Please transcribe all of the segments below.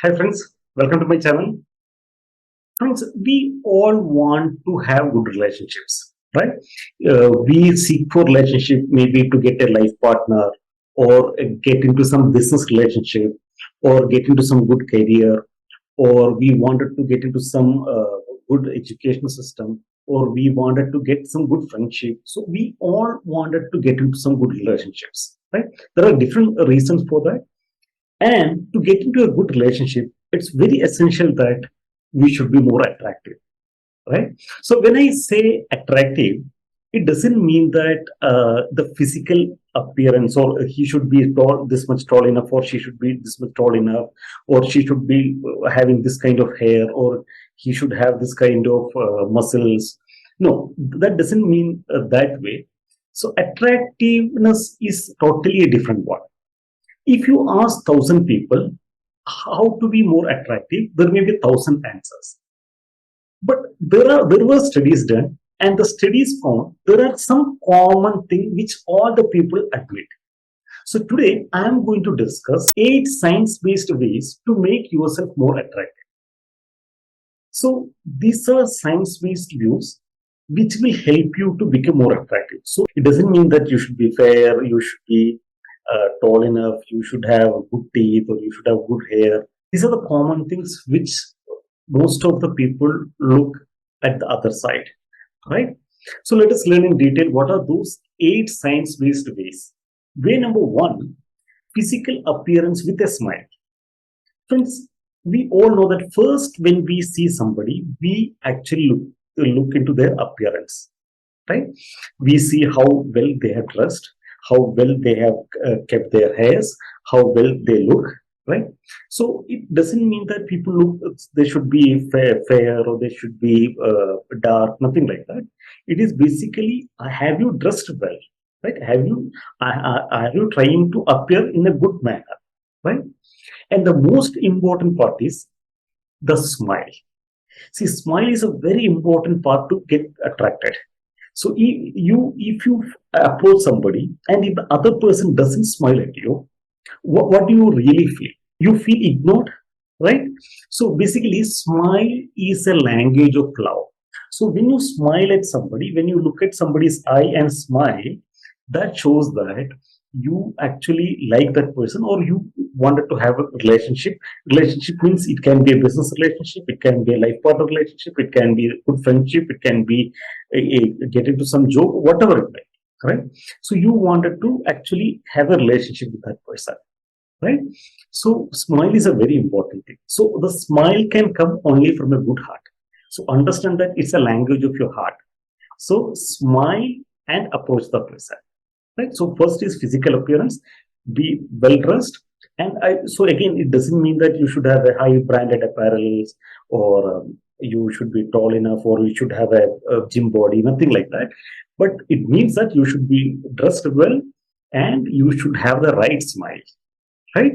Hi friends, welcome to my channel. Friends, we all want to have good relationships, right? We seek for relationship maybe to get a life partner or get into some business relationship or get into some good career or we wanted to get into some good education system or we wanted to get some good friendship. So we all wanted to get into some good relationships, right? There are different reasons for that. And to get into a good relationship, it's very essential that we should be more attractive, right? So when I say attractive, it doesn't mean that the physical appearance or he should be tall, this much tall enough, or she should be this much tall enough, or she should be having this kind of hair, or he should have this kind of muscles. No, that doesn't mean that way. So attractiveness is totally a different one. If you ask 1,000 people how to be more attractive, there may be 1,000 answers. But there were studies done, and the studies found there are some common thing which all the people admit. So today I am going to discuss 8 science-based ways to make yourself more attractive. So these are science-based views which will help you to become more attractive. So it doesn't mean that you should be fair, you should be tall enough, you should have good teeth, or you should have good hair. These are the common things which most of the people look at the other side, right? So let us learn in detail what are those 8 science-based ways. Way number 1, physical appearance with a smile. Friends, we all know that first when we see somebody, we actually look into their appearance, right? We see how well they have dressed, how well they have kept their hairs, how well they look, right? So it doesn't mean that people look, they should be fair or they should be dark, nothing like that. It is basically, have you dressed well, right? Are you trying to appear in a good manner, right? And the most important part is the smile. See, smile is a very important part to get attracted. So if you approach somebody and if the other person doesn't smile at you, what do you really feel? You feel ignored, right? So basically, smile is a language of love. So when you smile at somebody, when you look at somebody's eye and smile, that shows that you actually like that person or you wanted to have a relationship. Relationship means it can be a business relationship, it can be a life partner relationship, it can be a good friendship, it can be get into some joke, whatever it may be, right? So you wanted to actually have a relationship with that person, right? So smile is a very important thing. So the smile can come only from a good heart. So understand that it's a language of your heart. So smile and approach the person, right? So first is physical appearance, be well dressed. And so again, it doesn't mean that you should have a high branded apparel or you should be tall enough or you should have a gym body, nothing like that. But it means that you should be dressed well and you should have the right smile, right?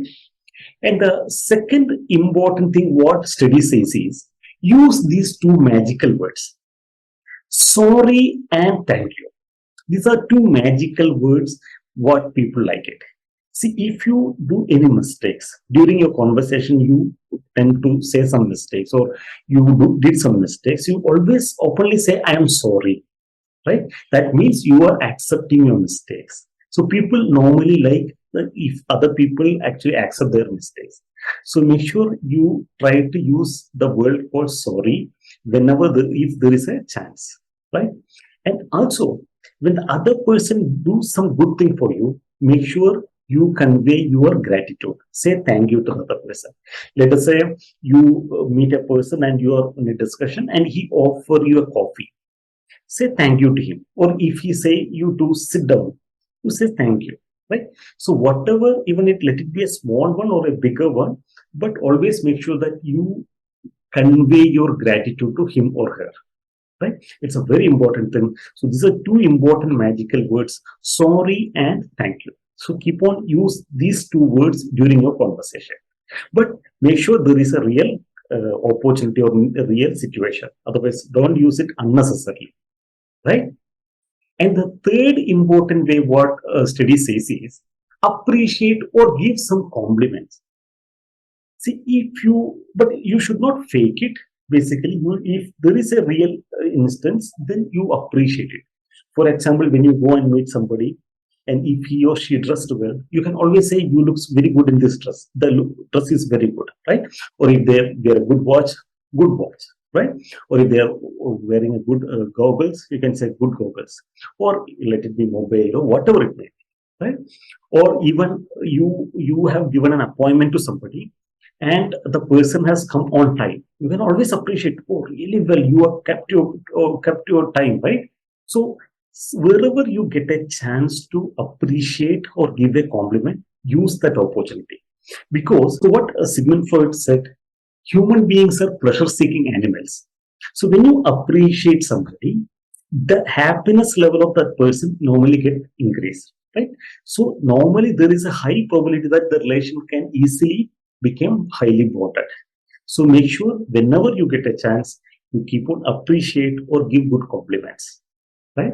And the second important thing what study says is use these two magical words, sorry and thank you. These are two magical words what people like it. See, if you do any mistakes during your conversation, you tend to say some mistakes or did some mistakes, you always openly say, I am sorry, right? That means you are accepting your mistakes. So people normally like that if other people actually accept their mistakes. So make sure you try to use the word called sorry whenever if there is a chance, right? And also, when the other person do some good thing for you, make sure you convey your gratitude. Say thank you to the other person. Let us say you meet a person and you are in a discussion and he offer you a coffee. Say thank you to him. Or if he say you to sit down, you say thank you. Right? So whatever, even if let it be a small one or a bigger one, but always make sure that you convey your gratitude to him or her, right? It's a very important thing. So these are two important magical words, sorry and thank you. So keep on use these two words during your conversation, but make sure there is a real opportunity or a real situation. Otherwise, don't use it unnecessarily, right? And the third important way what study says is appreciate or give some compliments. See, but you should not fake it. Basically, if there is a real instance, then you appreciate it. For example, when you go and meet somebody, and if he or she dressed well, you can always say, "You looks very good in this dress. The dress is very good," right? Or if they wear a good watch, right? Or if they are wearing a good goggles, you can say good goggles, or let it be mobile or whatever it may be, right? Or even you have given an appointment to somebody and the person has come on time, you can always appreciate, oh really well, you have kept your time, right? So wherever you get a chance to appreciate or give a compliment, use that opportunity. Because what Sigmund Freud said, human beings are pleasure seeking animals. So when you appreciate somebody, the happiness level of that person normally get increased, right? So normally there is a high probability that the relation can easily become highly bonded. So make sure whenever you get a chance, you keep on appreciate or give good compliments, right?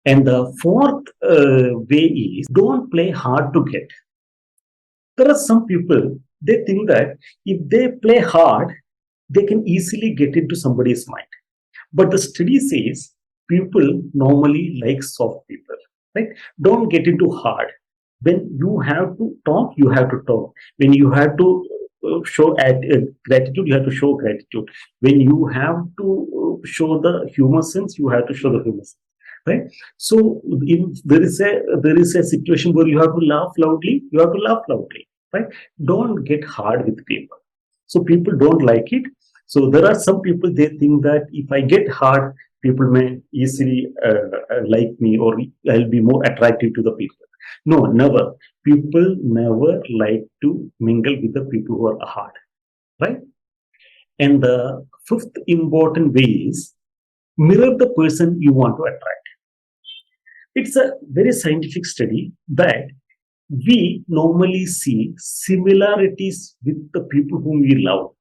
And the fourth way is, don't play hard to get. There are some people, they think that if they play hard, they can easily get into somebody's mind. But the study says people normally like soft people, right? Don't get into hard. When you have to talk, you have to talk. When you have to show gratitude, you have to show gratitude. When you have to show the humor sense, you have to show the humor sense, right? So if there is a situation where you have to laugh loudly, you have to laugh loudly, right? Don't get hard with people. So people don't like it. So there are some people, they think that if I get hard, people may easily like me, or I'll be more attractive to the people. No, never. People never like to mingle with the people who are hard, right? And the fifth important way is, mirror the person you want to attract. It's a very scientific study that we normally see similarities with the people whom we love,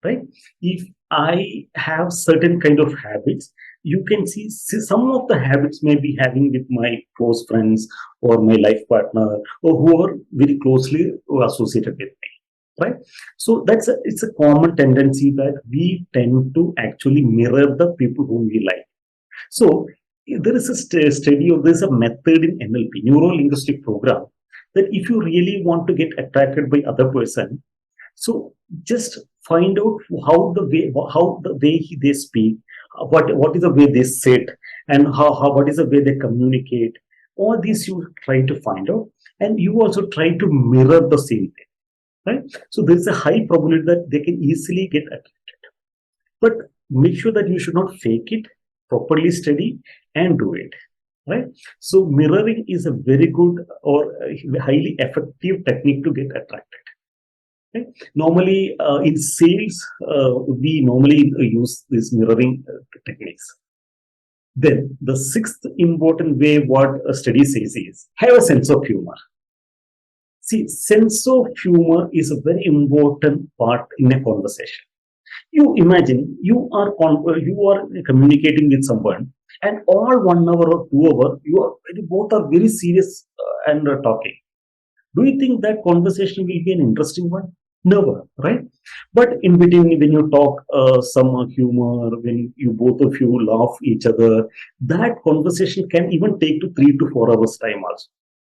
right? If I have certain kind of habits, you can see some of the habits may be having with my close friends or my life partner or who are very closely associated with me, right? So it's a common tendency that we tend to actually mirror the people whom we like. So there is a study, or there's a method in NLP, neuro linguistic program, that if you really want to get attracted by other person, so just find out how the way they speak, what is the way they sit, and how what is the way they communicate. All these you try to find out, and you also try to mirror the same thing, right? So there is a high probability that they can easily get attracted. But make sure that you should not fake it, properly study and do it, right? So mirroring is a very good or highly effective technique to get attracted. Okay. Normally, in sales, we normally use these mirroring techniques. Then, the sixth important way, what a study says is, have a sense of humor. See, sense of humor is a very important part in a conversation. You imagine you are communicating with someone, and all 1 hour or 2 hour, both are very serious and talking. Do you think that conversation will be an interesting one? Never, right? But in between, when you talk some humor, when you both of you laugh each other, that conversation can even take to 3 to 4 hours time also,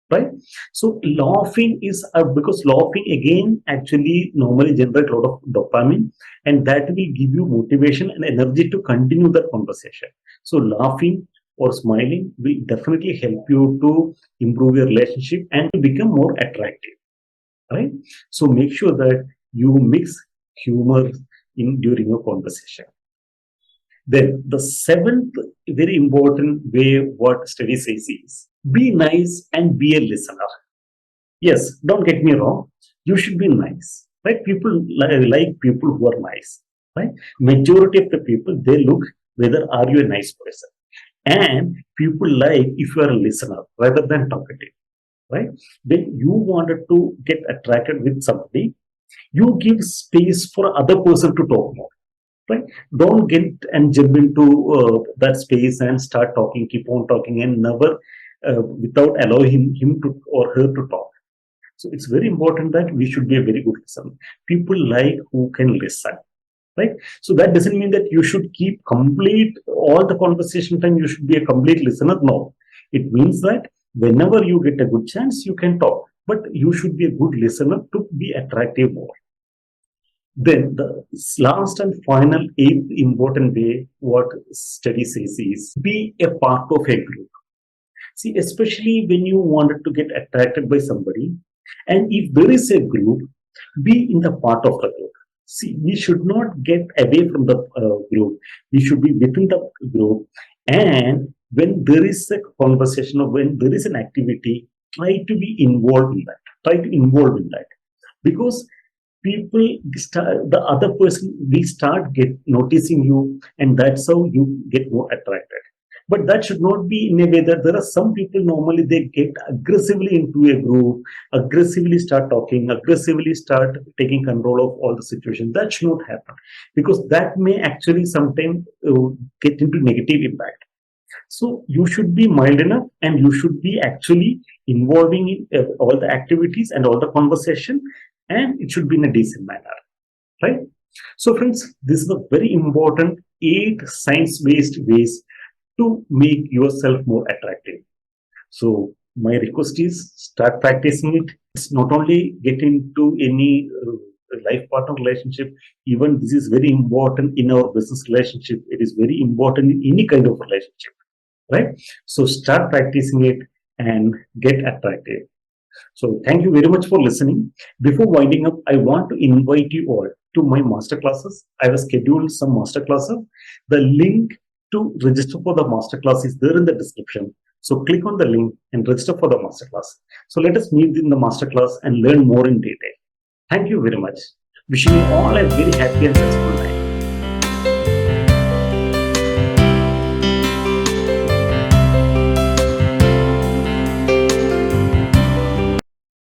right? So laughing is because laughing again actually normally generate a lot of dopamine, and that will give you motivation and energy to continue the conversation. So laughing or smiling will definitely help you to improve your relationship and to become more attractive, right? So make sure that you mix humor in during your conversation. Then the seventh very important way, what study says is, be nice and be a listener. Yes, don't get me wrong, you should be nice, right? People like people who are nice, right? Majority of the people, they look whether are you a nice person, and people like if you are a listener rather than talkative, right? When you wanted to get attracted with somebody, you give space for other person to talk more, right? Don't get and jump into that space and start talking, keep on talking, and never without allowing him to or her to talk. So it's very important that we should be a very good listener. People like who can listen, right? So that doesn't mean that you should keep complete all the conversation time, you should be a complete listener. No, it means that whenever you get a good chance, you can talk, but you should be a good listener to be attractive more. Then the last and final eighth important way, what study says is be a part of a group. See, especially when you wanted to get attracted by somebody, and if there is a group, be in the part of the group. See, we should not get away from the group. We should be within the group. And when there is a conversation or when there is an activity, try to be involved in that. Try to involve in that. Because people start, the other person will start get noticing you, and that's how you get more attracted. But that should not be in a way that there are some people normally they get aggressively into a group, aggressively start talking, aggressively start taking control of all the situation. That should not happen, because that may actually sometimes get into negative impact. So you should be mild enough, and you should be actually involving in all the activities and all the conversation, and it should be in a decent manner, right? So friends, this is a very important 8 science-based ways to make yourself more attractive. So my request is start practicing it. It's not only get into any life partner relationship, even this is very important in our business relationship. It is very important in any kind of relationship, right? So start practicing it and get attractive. So thank you very much for listening. Before winding up, I want to invite you all to my masterclasses. I have scheduled some masterclasses. The link to register for the masterclass is there in the description. So click on the link and register for the masterclass. So let us meet in the masterclass and learn more in detail. Thank you very much. Wishing you all a very happy and successful life.